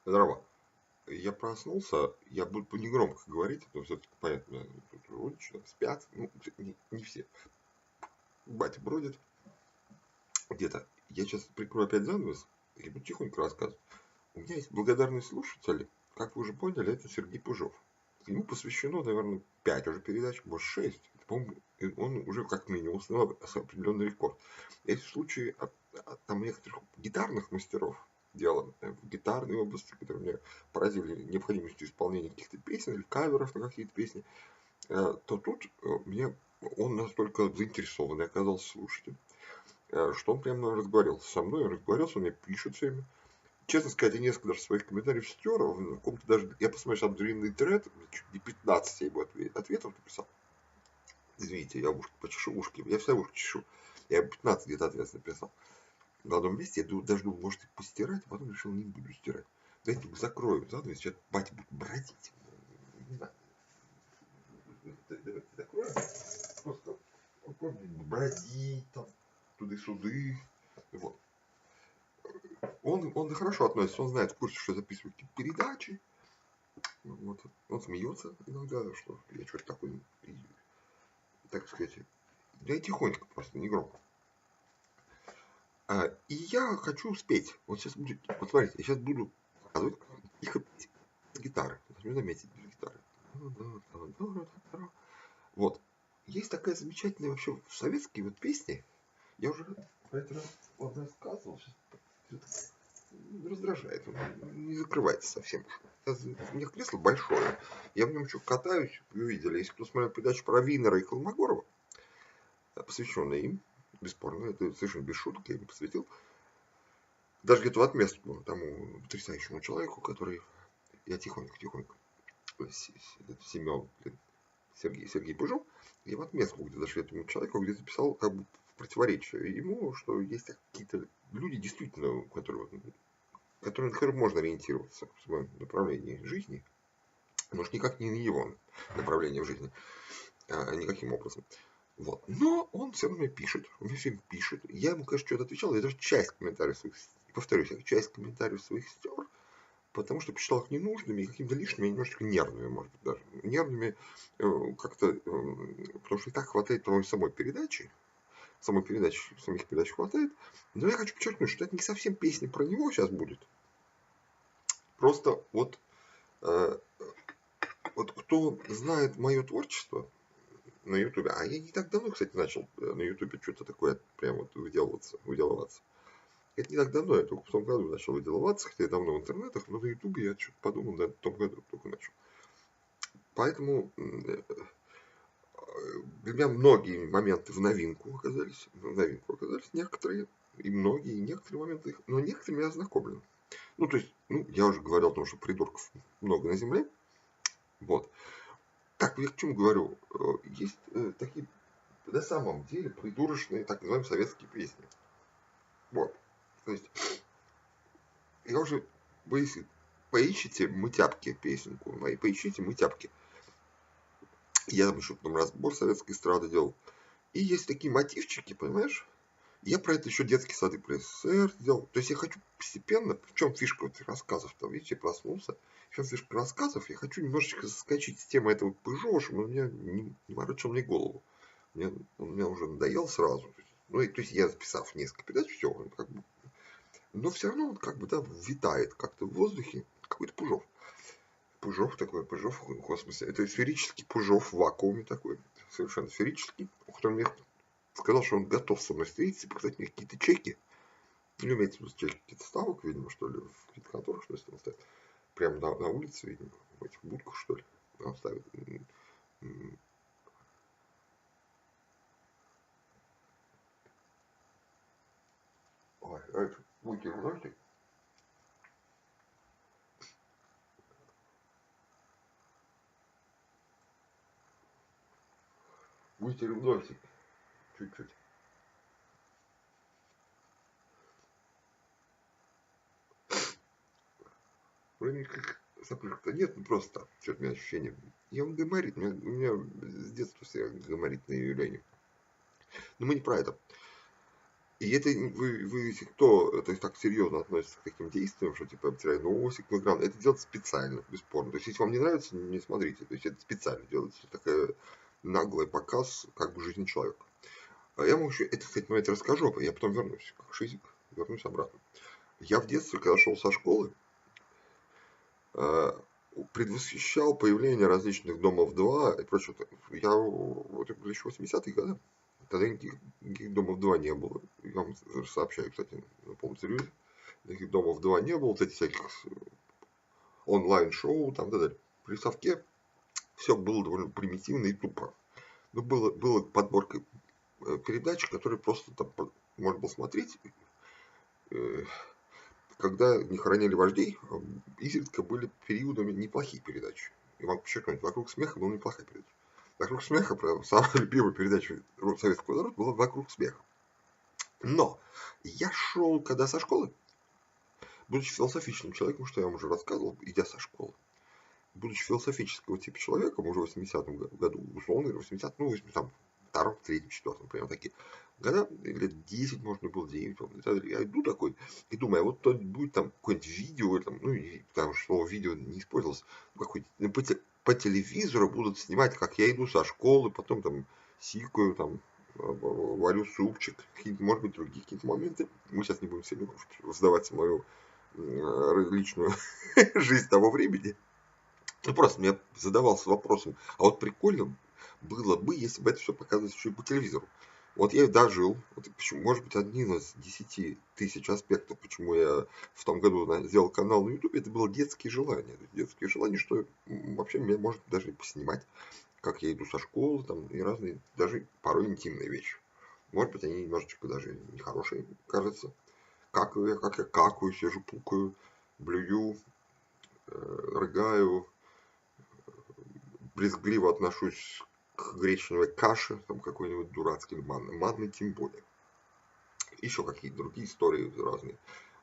Здорово. Я проснулся, я буду негромко говорить, но все-таки понятно, тут родичи там спят, ну, не все. Батя бродит где-то. Я сейчас прикрою опять занавес и буду тихонько рассказывать. У меня есть благодарный слушатель, как вы уже поняли, это Сергей Пужов. Ему посвящено, наверное, 5 уже передач, может 6. По-моему, он уже как минимум установил определенный рекорд. Есть случаи там некоторых гитарных мастеров, дело в гитарной области, которые меня поразили необходимостью исполнения каких-то песен или каверов на какие-то песни, то тут мне он настолько заинтересованный оказался слушатель, что он прямо разговаривался со мной, он разговаривался, он мне пишет все время. Честно сказать, я несколько даже своих комментариев стер, в каком-то даже, я посмотрел, там длинный тред, чуть не 15 я ему ответов написал. Извините, я ушки почешу, ушки, я все ушки чешу. Я 15 где-то ответов написал. На одном месте я даже думал, может, и постирать, а потом решил, не буду стирать. Дайте закрою занавес, сейчас батя будет бродить. Не надо. Давайте закроем. Просто он бродить там, туды-сюды. Вот. Он хорошо относится, он знает в курсе, что я записываю какие-то передачи. Вот. Он смеется иногда, что я что-то такое, так сказать, я тихонько просто, не громко. И я хочу спеть. Вот сейчас будет, вот смотрите, я сейчас буду показывать тихо петь с гитары. Вы заметите, без гитары. Вот. Есть такая замечательная вообще советские вот песни. Я уже про это раз рассказывал. Сейчас раздражает. Не закрывается совсем. У меня кресло большое. Я в нем еще катаюсь. Вы видели, если кто смотрел передачу про Винера и Колмогорова, посвященная им, бесспорно, это совершенно без шуток, я им посвятил. Даже где-то в отместку тому потрясающему человеку, который... Я тихонько. Семен, Сергей Пыжов, я в отместку где-то даже этому человеку где-то писал как бы в противоречие ему, что есть какие-то люди действительно, на которых можно ориентироваться в своем направлении жизни, может никак не на его направление в жизни, никаким образом. Вот. Но он все равно пишет, он мне все время пишет. Я ему, конечно, что-то отвечал, я даже часть комментариев своих, повторюсь, я часть комментариев своих стер, потому что посчитал их ненужными и какими-то лишними, немножечко нервными, может быть, даже. Нервными как-то, потому что и так хватает по-моему, самой передачи, самих передач хватает. Но я хочу подчеркнуть, что это не совсем песня про него сейчас будет. Просто вот, вот кто знает мое творчество на Ютубе, а я не так давно, кстати, начал на Ютубе что-то такое прям вот выделываться. Это не так давно, я только в том году начал выделываться, хотя я давно в интернетах, но на Ютубе я что-то подумал, да, в том году только начал. Поэтому для меня многие моменты в новинку оказались, некоторые, и многие, и некоторые моменты, но некоторыми я ознакомлен. Ну, то есть, я уже говорил о том, что придурков много на земле. Вот. Так, я к чему говорю? Есть такие, на самом деле, придурочные, так называемые, советские песни. Вот. То есть, я уже, вы если поищите «Мы тяпки» песенку, мои поищите «Мы тяпки». Я там еще потом разбор советской эстрады делал. И есть такие мотивчики, понимаешь? Я про это еще детские сады про СССР сделал. То есть я хочу постепенно, в чем фишка вот рассказов, там, видите, я проснулся. В чем фишка рассказов, я хочу немножечко заскочить с темы этого Пыжова, чтобы он меня не морочил мне голову. Он мне уже надоел сразу. Ну, и, то есть я записав несколько передач, все, он как бы... Но все равно он как бы, да, витает как-то в воздухе, какой-то Пыжов. Пыжов в космосе. Это сферический Пыжов в вакууме такой. Совершенно сферический, который мне сказал, что он готов со мной встретиться, показать мне какие-то чеки. Или имеется в виду чеки каких-то ставок, видимо, что ли, в каких-то конторах, что ли, он ставит. Прямо на улице, видимо, в этих будках, что ли, он ставит. Ой, а это будете дождик? Будете дождик? Чуть-чуть. Вроде никаких соплях-то нет, ну просто так, что-то у меня ощущение. Я он гайморит, у меня с детства все гайморитные явления. Но мы не про это. И это вы если кто это так серьезно относится к таким действиям, что типа обтирай носик на экран, это делать специально, бесспорно. То есть, если вам не нравится, не смотрите. То есть, это специально делается. Такая наглый показ как бы жизни человека. А я вам еще это, кстати, момент расскажу, а я потом вернусь, как шизик, вернусь обратно. Я в детстве, когда шел со школы, э, предвосхищал появление различных домов 2 и прочего. Я, вот это были еще 80-е годы. Тогда никаких домов 2 не было. Я вам сообщаю, кстати, на полном серьезе. Никаких домов 2 не было. Вот этих всяких онлайн-шоу, там, да, при совке все было довольно примитивно и тупо. Но было подборка передач, которые просто там можно было смотреть, когда не хоронили вождей, изредка были периодами неплохие передачи. И вам подчеркнуть, «Вокруг смеха» была неплохая передача. «Вокруг смеха», самая любимая передача советского народа была «Вокруг смеха». Но я шел, когда со школы, будучи философичным человеком, что я вам уже рассказывал, идя со школы, будучи философического типа человеком, уже в 80-м году, условно, 80, ну, там, втором, третьем, четвертом, примерно такие года, лет 10, можно было 9, я иду такой, и думаю, а вот то будет там какое-нибудь видео, там, ну, и, потому что слово видео не использовалось, по телевизору будут снимать, как я иду со школы, потом там сикаю, там, варю супчик, может быть, другие какие-то моменты. Мы сейчас не будем сильно вздаваться в мою личную жизнь того времени. Ну, просто я задавался вопросом, а вот прикольно было бы, если бы это все показывалось еще и по телевизору. Вот я и дожил. Вот почему, может быть, один из 10 тысяч аспектов, почему я в том году сделал канал на YouTube, это было детские желания. Детские желания, что вообще меня может даже и поснимать, как я иду со школы, там, и разные, даже порой интимные вещи. Может быть, они немножечко даже нехорошие, кажется. Как я какаю, сижу, пукаю, блюю, рыгаю, брезгливо отношусь к гречневой каше, там какой-нибудь дурацкий манной тем более. Еще какие-то другие истории разные.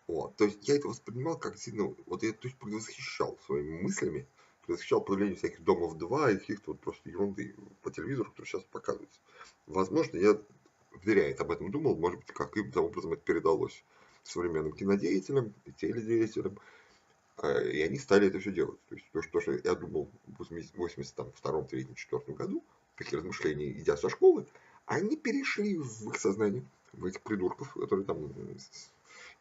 Вот. То есть я это воспринимал как сильно, вот я то есть предвосхищал своими мыслями, предвосхищал появление всяких домов 2 и каких-то вот просто ерунды по телевизору, которые сейчас показываются. Возможно, я зря это об этом думал, может быть, каким-то образом это передалось современным кинодеятелям и теледеятелям, и они стали это все делать. То есть то, что я думал в 82-м, 3-м, 4-м году, такие размышления, идя со школы, они перешли в их сознание, в этих придурков, которые там...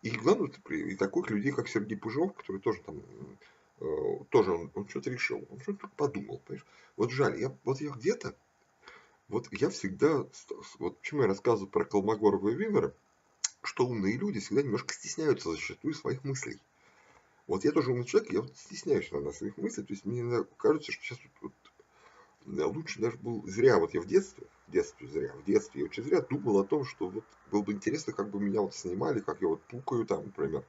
И главное, и таких людей, как Сергей Пужов, который тоже там... Тоже он что-то решил, он что-то подумал, понимаешь? Вот жаль, я где-то, вот я всегда... Вот почему я рассказываю про Колмогорова и Винера, что умные люди всегда немножко стесняются зачастую своих мыслей. Вот я тоже умный человек, я вот стесняюсь иногда своих мыслей, то есть мне иногда кажется, что сейчас лучше даже был зря, вот я в детстве я очень зря думал о том, что вот было бы интересно, как бы меня вот снимали, как я вот пукаю там, например,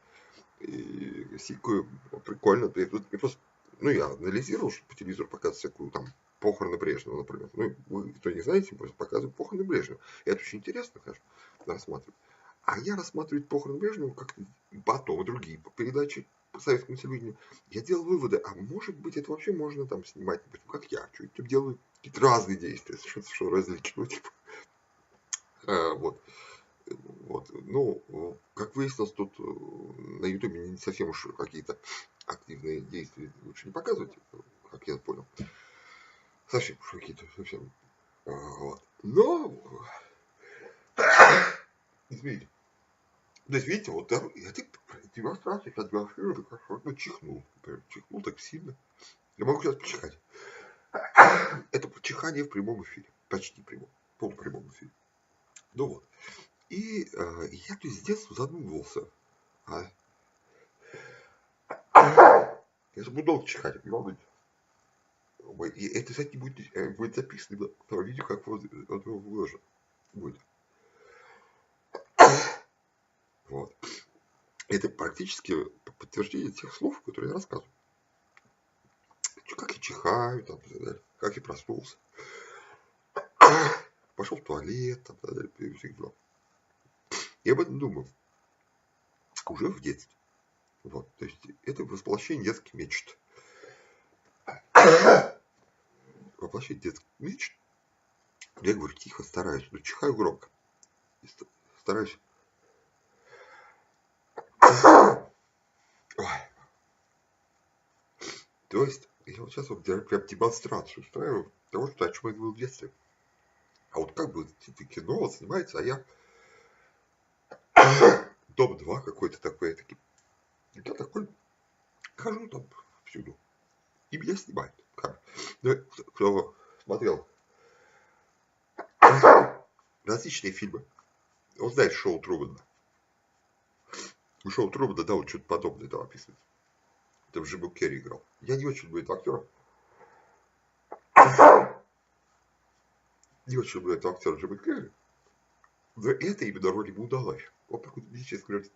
и сикаю, вот прикольно, я просто, ну, я анализировал, что по телевизору показывают всякую там похороны Брежнева, например. Ну, вы, кто не знаете, просто показывают похороны Брежнева. И это очень интересно, конечно, рассматривать. А я рассматривать похороны Брежнева как потом другие передачи по советскому телевидению. Я делал выводы, а может быть, это вообще можно там снимать, как я, что-то делаю, какие-то разные действия, что различного типа. Вот. Вот. Ну, как выяснилось, тут на Ютубе не совсем уж какие-то активные действия лучше не показывать, как я понял. Совсем уж какие-то, совсем. Вот. Но, извините. То есть, видите, вот я демонстрацию сейчас демонстрирую, как вот чихнул. Например, чихнул так сильно. Я могу сейчас почихать. Это чихание в прямом эфире. Почти прямом. Полупрямом эфире. Ну вот. И я то есть с детства задумывался. Я же буду долго чихать, не волнуйтесь. И это, кстати, будет записано в видео, как вот выложено будет. Вот. Это практически подтверждение тех слов, которые я рассказываю. Как я чихаю, там, как я проснулся. Пошел в туалет, там, и всех дел. Я об этом думал уже в детстве. Вот. То есть это воплощение детских мечт. Воплощение детских мечт. Я говорю, тихо, стараюсь, но чихаю громко. Стараюсь Ой. То есть, я вот сейчас вот прям демонстрацию устраиваю того, что, о чем я говорил в детстве. А вот как бы кино вот снимается, а я Дом 2 какой-то такой, я такой хожу там всюду, и меня снимают. Ну, кто смотрел различные фильмы, он знает шоу Трумана. У шоу Трумана, да, вот что-то подобное там описывается. Там Джим Керри играл. Я не очень люблю этого актера. Не очень люблю этого актера Джима Керри. Но это именно роль ему удалась. Он такой, мне, честно говоря,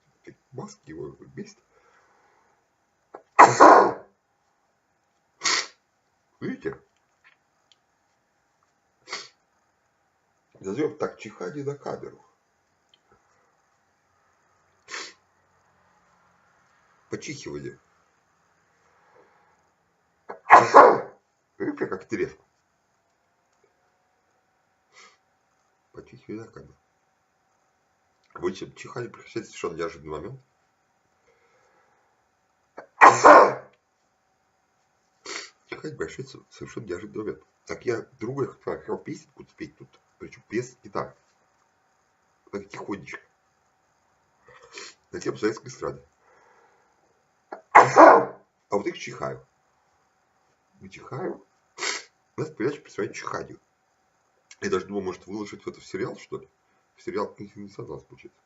маски его бесит. Видите? Назовем так, чихание на камеру. Почихивание. Видите, как интересно. Почихивание на камеру. Обычно чихание прекращается в совершенно неожиданный момент. Чихание прекращается в совершенно неожиданный момент. Так я другой хотел песенку спеть тут, причем без гитары. Так тихонечко. На тему советской эстрады. А вот их чихаю. Мы чихаем. У нас передача посвящена чиханию. Я даже думал, может, выложить это в сериал, что ли? В сериал не согласен получается.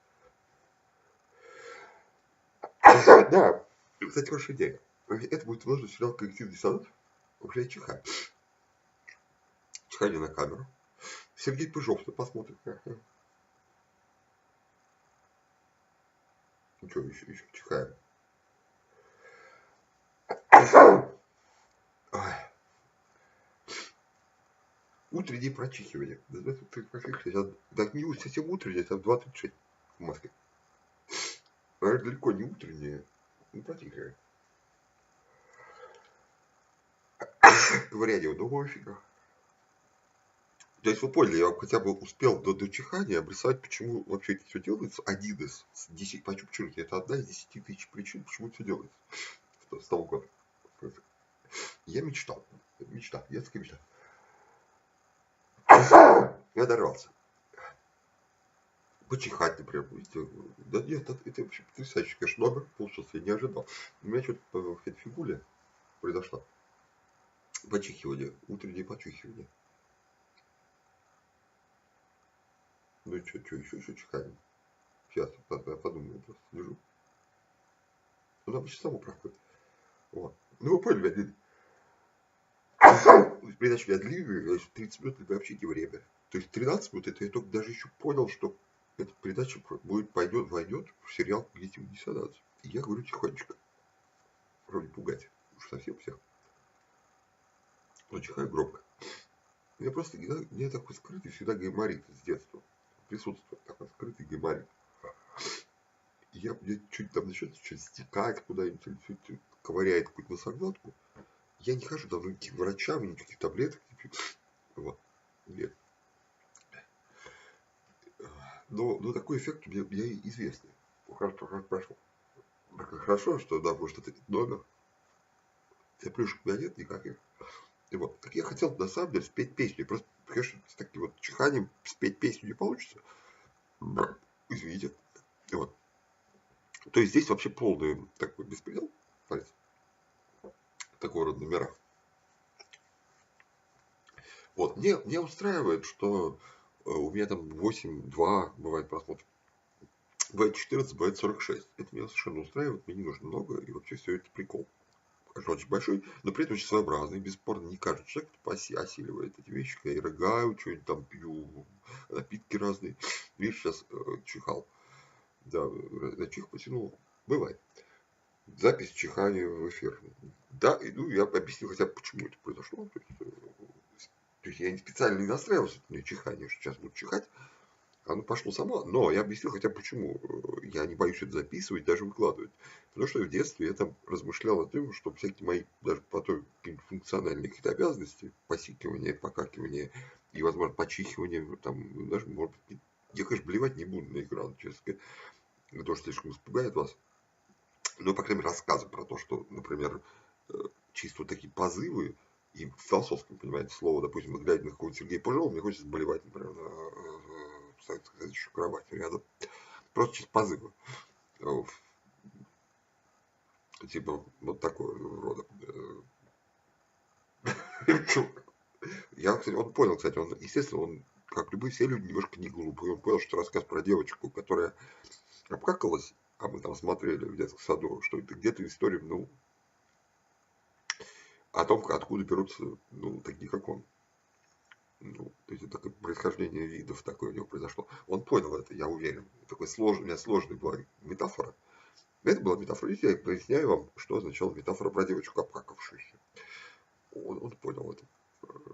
Да, кстати, хорошая идея. Это будет выложен в сериал «Коллективный диссонанс». Вообще я чихаю. Чихание на камеру. Сергей Пыжов посмотрит. Ну что, еще чихаем. Утреннее прочихивание. Так не совсем утреннее, там 2:36 в Москве. Наверное, далеко не утреннее. Ну, прочихивание. Ковыряние удобного фига. То есть вы поняли, я хотя бы успел до чихания обрисовать, почему вообще это все делается. Один из 10, почему это одна из 10 тысяч причин, почему это все делается с того года. Я мечтал. Детская мечта. Я дорвался. Почихать, например. Да нет, это вообще потрясающе, конечно, номер получился, я не ожидал. У меня что-то в фигуле произошло. Почихивание, утреннее почихивание. Ну и что еще чихаем? Сейчас, подумаю, просто лежу. Ну, обычно само проходит. Вот. Ну, вы поняли, меня передача у меня длинная, 30 минут это вообще не время. То есть 13 минут, это я только даже еще понял, что эта передача войдет в сериал «Коллективный диссонанс». И я говорю тихонечко. Вроде пугать. Уж совсем всех. Но чихаю громко. Я просто не такой скрытый всегда гайморит с детства. Присутствует такой скрытый гайморит. Мне чуть там начнет что-то стекать куда-нибудь, чуть ковыряет какую-то носоглотку. Я не хожу давно никаким врачам, никаких таблеток. Вот. Нет. Но такой эффект у меня известный. Хорошо. Хорошо, что, да, может, это номер. Плюшек у меня нет никаких. И вот. Так я хотел, на самом деле, спеть песню. Просто, конечно, с таким вот чиханием спеть песню не получится. Извините. Вот. То есть здесь вообще полный такой беспредел. Такого рода номера. Вот. Мне устраивает, что у меня там 8-2 бывает просмотр. Бывает 14, бывает 46. Это меня совершенно устраивает, мне не нужно много, и вообще все это прикол. Конечно, очень большой, но при этом очень своеобразный. Бесспорно, не каждый человек осиливает эти вещи. Я и рыгаю, что-нибудь там пью, напитки разные. Видишь, сейчас чихал. Да, на чих потянул. Бывает. Запись чихания в эфир. Да, ну я объяснил хотя бы, почему это произошло. То есть я специально не настраивался на чихание, что сейчас буду чихать. Оно пошло само, но я объяснил хотя бы почему. Я не боюсь это записывать, даже выкладывать. Потому что в детстве я там размышлял о том, что всякие мои, даже потом какие-то функциональные какие-то обязанности, посикивание, покакивание и, возможно, почихивание, там, даже, может быть, я, конечно, блевать не буду на экран, честно сказать. Это тоже слишком испугает вас. ну, по крайней мере, рассказы про то, что, например, чисто вот такие позывы, и в философском, понимаете, слово, допустим, вот глядя на какого-нибудь Сергея Пужова, мне хочется болевать, например, на еще кровати рядом. Просто чисто позывы. Типа вот такого рода. Я, кстати, он понял, кстати, он, естественно, он, как любые все люди, немножко не глупый. Он понял, что рассказ про девочку, которая обкакалась, а мы там смотрели в детском саду, что это где-то история, ну, о том, откуда берутся, ну, такие, как он. Ну, то есть это такое происхождение видов такое у него произошло. Он понял это, я уверен. Такой сложный, у меня сложная была метафора. Это была метафора. Видите, я поясняю вам, что означала метафора про девочку, обкакавшуюся. Он понял это.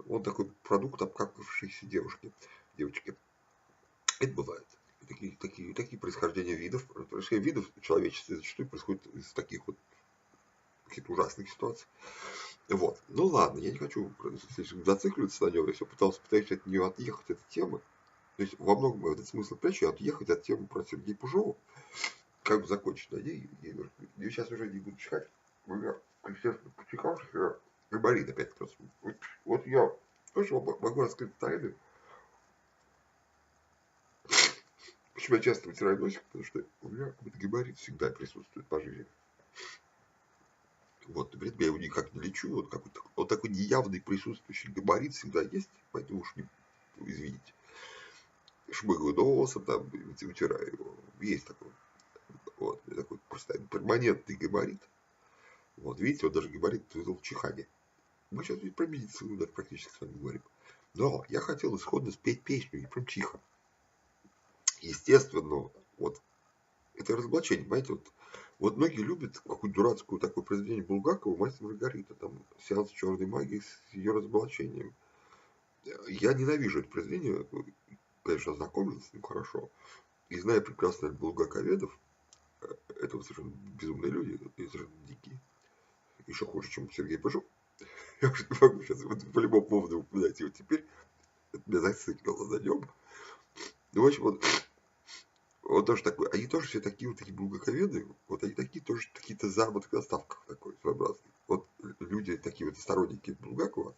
Он такой продукт обкакавшейся девочки. Это бывает. Такие происхождения видов. Происхождение видов человечества зачастую происходит из таких вот каких-то ужасных ситуаций. Вот. Ну ладно, я не хочу слишком зацикливаться на нем. Я все пытаюсь от нее отъехать, от темы. То есть во многом этот смысл прячу, отъехать от темы про Сергея Пужова. Как бы закончить на ней. Я сейчас уже не буду чихать. У меня, естественно, почихавшись, габарит опять как раз. Вот я тоже могу раскрыть тайны. Почему я часто вытираю носик, потому что у меня какой-то габарит всегда присутствует по жизни. Вот, вред я его никак не лечу, вот какой-то вот такой неявный присутствующий габарит всегда есть, поэтому уж не извините. Шмыгаю носом, там, вытираю его. Есть такой. Вот, такой просто перманентный габарит. Вот, видите, вот даже габарит вызвал чихание. Мы сейчас ведь про медицину даже практически с вами говорим. Но я хотел исходно спеть песню и прям тихо. Естественно, вот это разоблачение, понимаете, вот многие любят какую-то дурацкую такое произведение Булгакова «Мастер и Маргарита», там сеанс черной магии с ее разоблачением. Я ненавижу это произведение, конечно, ознакомился с ним хорошо, и знаю прекрасно булгаковедов, это совершенно безумные люди, и совершенно дикие, еще хуже, чем Сергей Пыжов. Я уже не могу сейчас вот по любому поводу упоминать его теперь, это меня зациклило на нем. Ну, в общем, вот тоже такой, они тоже все такие вот такие булгаковеды, вот они такие тоже какие-то заработок на ставках такой своеобразный. Вот люди такие вот сторонники Булгакова,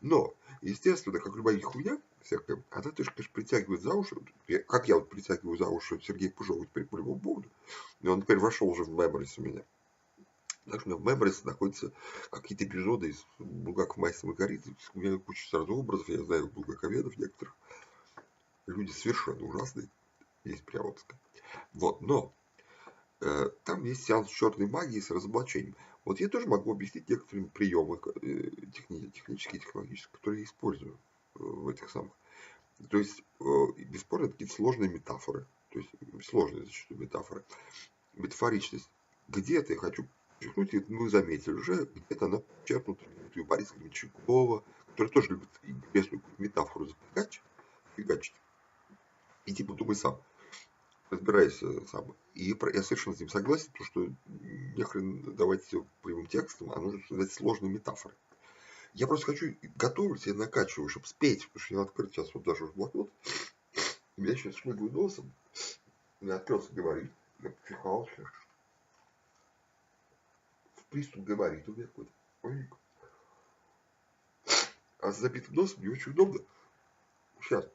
но, естественно, как любая хуйня всякая, она тоже, конечно, притягивает за уши, как я вот притягиваю за уши Сергея Пужова теперь по любому поводу, но он теперь вошел уже в меморис у меня. Так что у меня в меморис находятся какие-то эпизоды из Булгаков «Мастер и Маргарита», у меня куча сразу образов, я знаю булгаковедов некоторых, люди совершенно ужасные, есть прямо вот сказать. Вот, но там есть сеанс черной магии с разоблачением. Вот я тоже могу объяснить некоторые приемы технические, технологические, которые я использую в этих самых. То есть, бесспорно, это какие-то сложные метафоры. То есть, сложные зачастую метафоры. Метафоричность. Где-то я хочу подчеркнуть, это вы заметили уже, где-то она подчеркнута у Бориса Гребенщикова, который тоже любит интересную метафору зафигачить. И типа думай сам. Разбирайся сам. И я совершенно с ним согласен, потому что нехрен давать все прямым текстом, а нужно дать сложные метафоры. Я просто хочу готовить, я накачиваю, чтобы спеть, потому что я открыл сейчас вот даже уже блокнот. И я сейчас шмыгаю носом, у меня открылся говорит, я почихался. В приступ говорит у меня какой-то. А с забитым носом не очень удобно. Сейчас.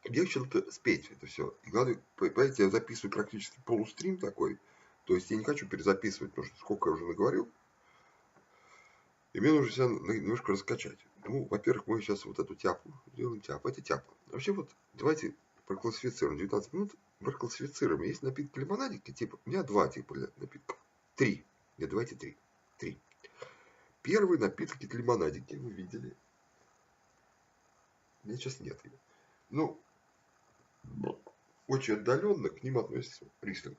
Мне что-то спеть это все. И главное, понимаете, я записываю практически полустрим такой. То есть я не хочу перезаписывать, потому что сколько я уже наговорил. И мне нужно себя немножко раскачать. Ну, во-первых, мы сейчас вот эту тяпу сделаем тяпу. Это тяпа. Вообще вот, давайте проклассифицируем. 19 минут проклассифицируем. Есть напитки лимонадики, типа, у меня два типа напитков. 3. Нет, давайте 3. 3. Первый напиток это лимонадики, вы видели. У меня сейчас нет его. Ну, очень отдаленно к ним относится рислинг.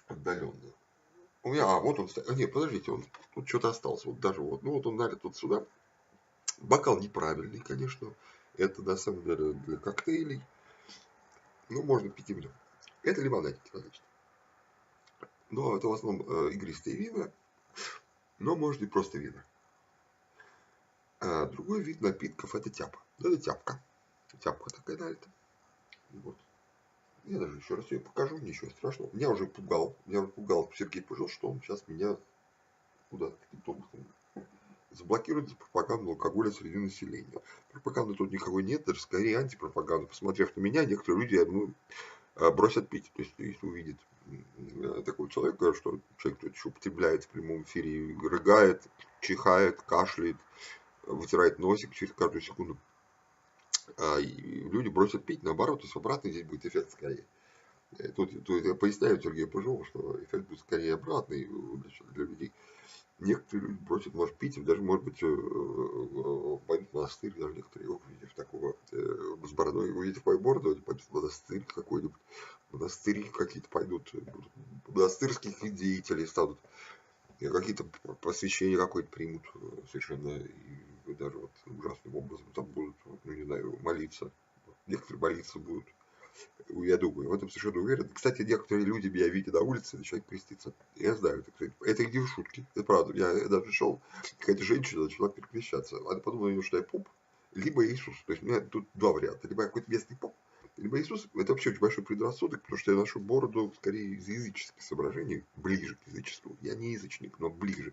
Отдаленно. У меня, вот он, нет, подождите, он тут что-то осталось, вот даже вот, ну вот он налит вот сюда, бокал неправильный, конечно, это на самом деле для коктейлей, ну можно пить и в нем. Это лимонадики, значит. Но это в основном игристые вина, но можно и просто вина. А другой вид напитков это тяпа, это тяпка такая налита, вот. Я даже еще раз ее покажу, ничего страшного. Меня уже пугал Сергей Пыжов, что он сейчас меня куда-то каким-то образом заблокирует за пропаганду алкоголя среди населения. Пропаганды тут никакой нет, даже скорее антипропаганда. Посмотрев на меня, некоторые люди, я думаю, бросят пить. То есть, если увидит такого человека, что человек тут еще употребляет в прямом эфире, рыгает, чихает, кашляет, вытирает носик через каждую секунду, и люди бросят пить, наоборот, то есть обратный здесь будет эффект скорее. Тут я поясняю Сергею Пыжову, что эффект будет скорее обратный для людей. Некоторые люди бросят, может, пить, даже, может быть, пойдут в монастырь, даже некоторые, увидев такого с бородой, увидев мою бороду, они пойдут в монастырь какой-нибудь, монастыри какие-то пойдут, монастырских деятелей станут, какие-то посвящения какое-то примут совершенно, и даже вот ужасным образом там будут, ну, не знаю, молиться. Некоторые молиться будут. Я думаю, в этом совершенно уверен. Кстати, некоторые люди меня видят на улице и начинают креститься. Я знаю, это не шутки, это правда. Я даже шел, какая-то женщина начала перекрещаться. Она подумала, что я поп, либо Иисус. То есть у меня тут два варианта. Либо я какой-то местный поп, либо Иисус. Это вообще очень большой предрассудок, потому что я ношу бороду скорее из языческих соображений, ближе к язычеству. Я не язычник, но ближе.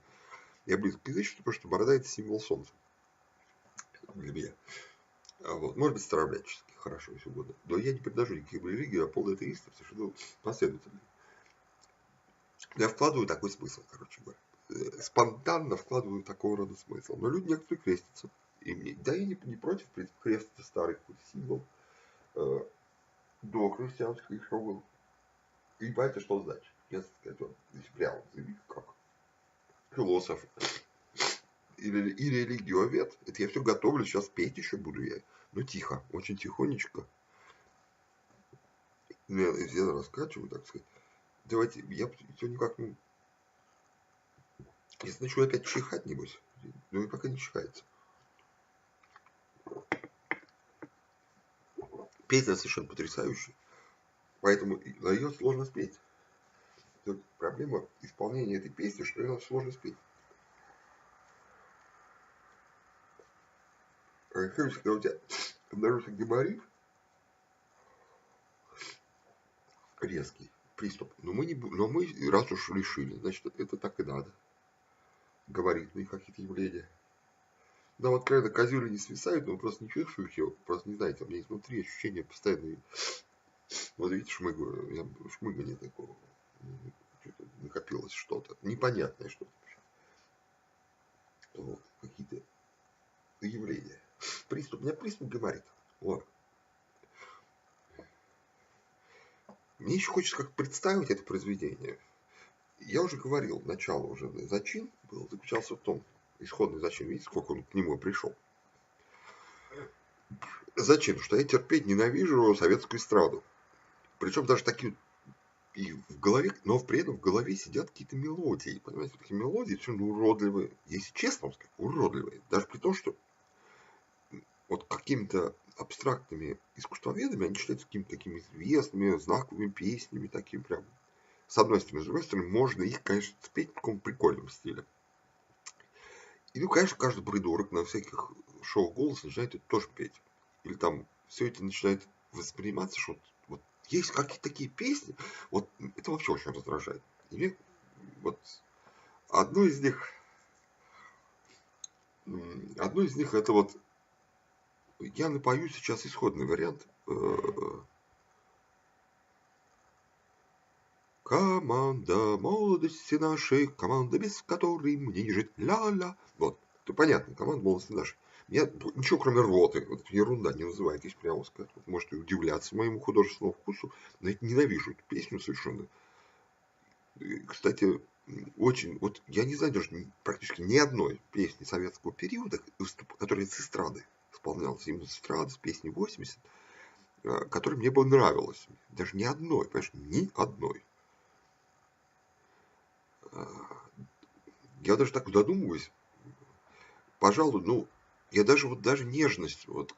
Я близок к язычеству, потому что борода – это символ солнца для меня. Вот. Может быть, старообрядческий, хорошо, если угодно. Но я не предложу никаких религий, а полный атеист, совершенно последовательный. Я вкладываю такой смысл, короче говоря. Спонтанно вкладываю такого рода смысл. Но люди некоторые крестятся. И мне, да, я не против, в принципе, крест это старый какой-то символ. До христианского еще был. И понимаете, что он значит? Если сказать, он здесь прямо заявить, как философ и религиовед. Это я все готовлю, сейчас петь еще буду я. Ну, тихо, очень тихонечко. Я раскачиваю, так сказать. Давайте, я все никак, ну, если начну опять чихать, небось, ну и пока не чихается. Песня совершенно потрясающая, поэтому ее сложно спеть. Тут проблема исполнения этой песни, что ее сложно спеть. Когда у тебя обнаружится геморрит, резкий приступ, но мы раз уж решили, значит, это так и надо. Габаритные какие-то явления. Да, вот когда козюли не свисают, но вы просто не чувствуете, просто не знаете, у меня есть внутри ощущение постоянное. Вот видите, шмыгание такого. Что-то накопилось что-то. Непонятное что-то. Вот, какие-то явления. У меня приступ гайморита. Вот. Мне еще хочется как представить это произведение. Я уже говорил, начало уже, зачин был, заключался в том, исходный зачин, видите, сколько он к нему пришел. Зачин, что я терпеть ненавижу советскую эстраду. Причем даже такие и в голове, но при этом в голове сидят какие-то мелодии. Понимаете, такие мелодии совершенно уродливые. Если честно вам сказать, уродливые. Даже при том, что вот какими-то абстрактными искусствоведами они считаются какими-то такими известными, знаковыми песнями, такими прям. С одной стороны, с другой стороны, можно их, конечно, спеть в таком прикольном стиле. И, ну, конечно, каждый придурок на всяких шоу «Голос» начинает это тоже петь. Или там все это начинает восприниматься, что вот есть какие-то такие песни, вот это вообще очень раздражает. И мне вот одно из них это вот я напою сейчас исходный вариант. Команда молодости нашей, команда, без которой мне не жить, ля-ля. Вот, это понятно, команда молодости нашей. Меня ничего, кроме рвоты, вот ерунда не называет, если прямо сказать. Вот, можете удивляться моему художественному вкусу, но я ненавижу эту песню совершенно. И, кстати, очень, вот я не знаю даже практически ни одной песни советского периода, которая с эстрады исполнялась, именно с эстрады, с песни 80, которая мне бы нравилась. Даже ни одной, понимаешь, ни одной. Я даже так задумываюсь, пожалуй, ну, я даже вот даже нежность, вот,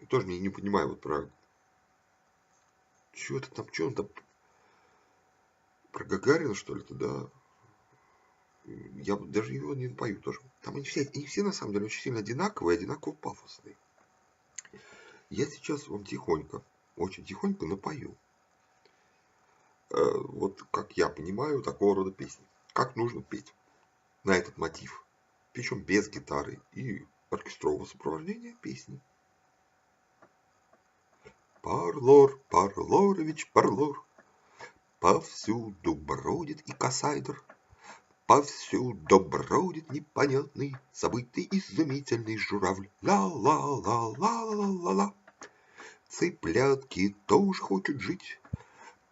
тоже не понимаю, вот про, что он там, про Гагарина, что ли, да, я даже его не напою тоже. Там они все на самом деле очень сильно одинаковые, одинаково пафосные. Я сейчас вам тихонько очень тихонько напою. Вот как я понимаю такого рода песни. Как нужно петь на этот мотив, причем без гитары и оркестрового сопровождения песни. Парлор, Парлорович, Парлор, повсюду бродит и кассайдер, повсюду бродит непонятный, забытый, изумительный журавль. Ла-ла-ла-ла-ла-ла-ла. Цыплятки тоже хотят жить.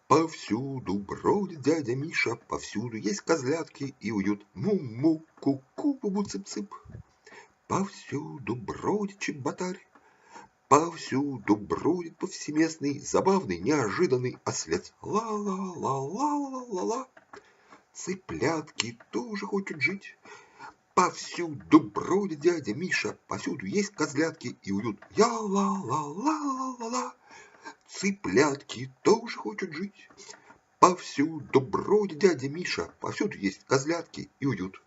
Повсюду бродит дядя Миша, повсюду есть козлятки и уют. Му-му, ку-ку, бубу-цып-цып. Повсюду бродит чеботарь, повсюду бродит повсеместный, забавный, неожиданный ослец. Ла-ла-ла-ла-ла-ла-ла. Цыплятки тоже хотят жить. Повсюду бродит дядя Миша, повсюду есть козлятки и уют. Я-ла-ла-ла-ла-ла-ла. Цыплятки тоже хотят жить. Повсюду бродит дядя Миша, повсюду есть козлятки и уют.